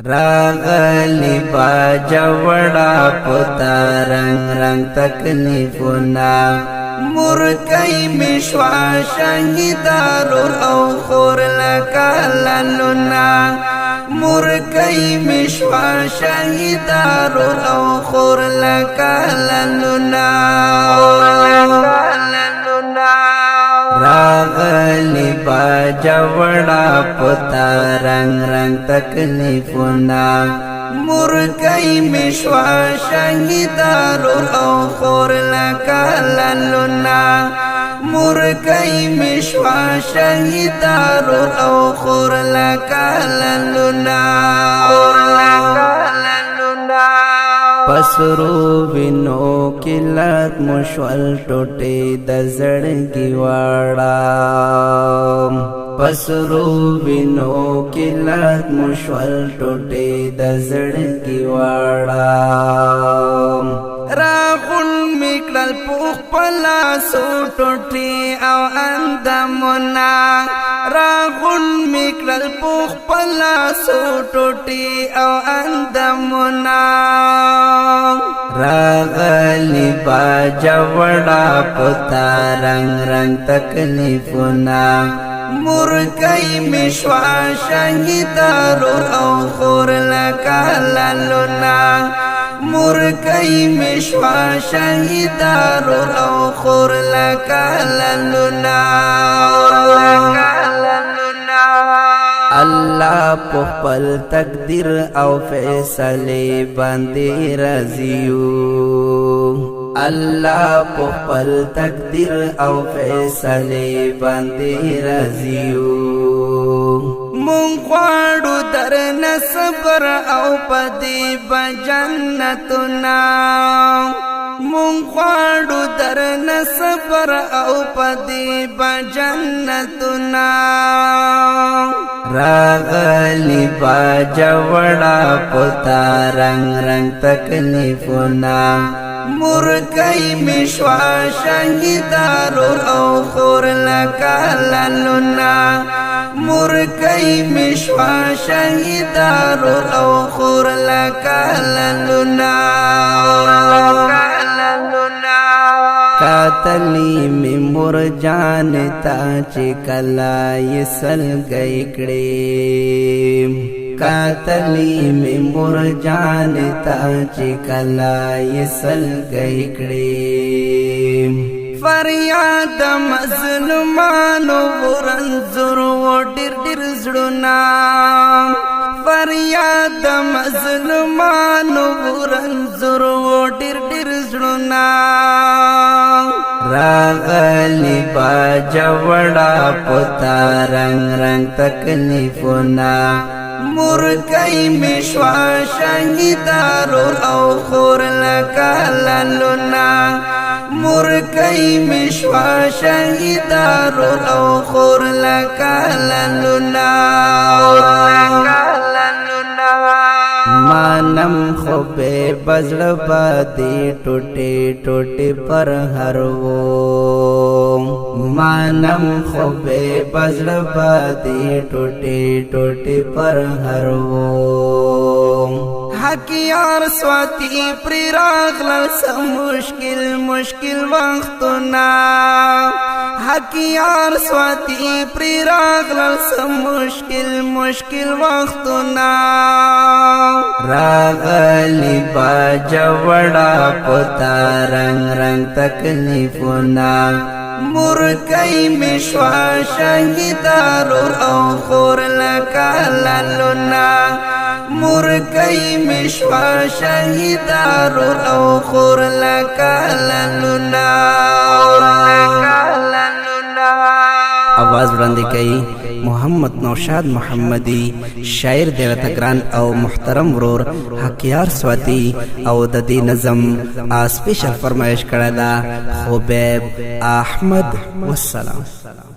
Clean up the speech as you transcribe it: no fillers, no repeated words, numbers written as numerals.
راغلی باجا وڑا پتا رنگ رنگ تکلیفنا مرکی مشوا شهیدارور او خور لکاللنا مرکی مشوا شهیدارور او خور لکاللنا راغلی باجا وڑا پتا رنگ رنگ تکلیفنا مرکی مشوا شهیدارور او خور لکاللنا مرکی مشوا شهیدارور او خور لکاللنا پسرو وینو کلات مشول ټوټه د زړګي واړه پسرو وینو کلات مشول ټوټه د زړګي واړه راغون میکل پوخ پلا سو ټوټه او اندمنا راغون میکل پوخ پلا سو ټوټه او اندمنا راغلی باجا وڑا پتا رنگ رنگ تکلیفنا مرکی مشوا شهیدارور او خور لکاللنا مرکی مشوا شهیدارور او خور لکاللنا الله په خپل تقدیر او فیصله باندې راضي یو الله په خپل تقدیر او فیصله باندې راضي یو مونږ غواړو درنه صبر او پدې بجنتنا مونږ غواړو درنه صبر او پدې بجنتنا راغلی باجا وڑا پتا رنگ رنگ تکلیفنا مرکی مشوا شهیدارور او خور لکاللنا مرکی مشوا شهیدارور او خور لکاللنا قاتلی می مور جانتا چی کلا یسل گئی کڑیم قاتلی می مور جانتا چی کلا یسل گئی کڑیم فریاد مظلومانو ورنزور و ډیر ډیر زړونا فریاد مظلومانو ورنزور و ډیر ډیر زړونا راغلی باجا وڑا پتا رنگ رنگ تکلیفنا مرکی مشوا شهیدارور او خور لکاللنا مرکی مشوا شهیدارور او خور لکاللنا مانم خوبے بزړ باندې ټوټه ټوټه پر هرو مانم خوبے بزړ باندې ټوټه ټوټه پر هرو حقیار سواتی پری راغلل سم مشکل مشکل وختنا حقیار سواتی پری راغلل سم مشکل مشکل وختنا راغلی باجا وڑا پتا رنگ رنگ تکلیفنا مرکی مشوا شهیدارور او خور لکاللنا مرکی مشوا شهیدارور او خور لکاللنا आवाज वړاندې کوي محمد نوشاد محمدی شاعر دیوته ګران او محترم ورور حقیار سواتی او د دې نظم اسپیشل فرمایش کړه دا خوبیب احمد والسلام